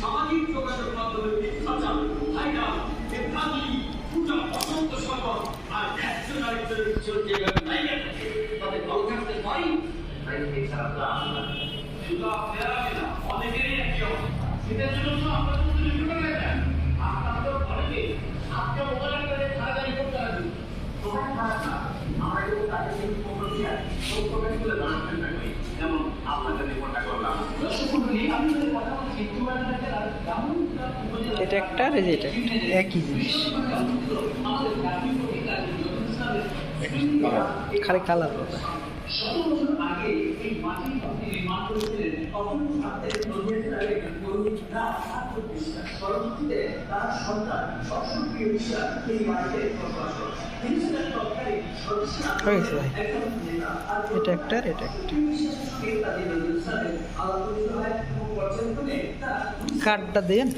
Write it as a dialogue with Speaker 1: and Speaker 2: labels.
Speaker 1: সামাজিক যোগাযোগ মাধ্যমে মিথ্যাচার, ভাইরাল, বিভ্রান্তি, পূজা, অসন্ত সংকট আর ন্যায্যতারিত্বের যেভাবে নাইকা থাকে তাদের দল থাকতে পারি তাই এছাড়া শুধু আপনারা না অনেকেরই একই অবস্থা। সেটার জন্য তো আপনার মধ্যে লিখতে পারেন আপনাদের অনেকে আপনার মোবাইলের কাছে খারাপ করতে পারেন তোমার খারাপ না আমরা কিন্তু তাদের কিন্তু প্রক্রিয়া সত্যগুলো জানার চেষ্টা করি যেমন আপনাদের রিপোর্টটা করলাম
Speaker 2: এটা একটা আর এটা একই জিনিস, খালি কালার কথা।
Speaker 1: আগে এই মাটি নির্মাণ করেছিলেন তখন আত্মবিশ্বাস পরবর্তীতে তার সন্তান সবসময় বিশ্বাস এই বাড়িতে বসবাস করে।
Speaker 2: এটা একটা আর এটা একটা কার্ডটা দেন।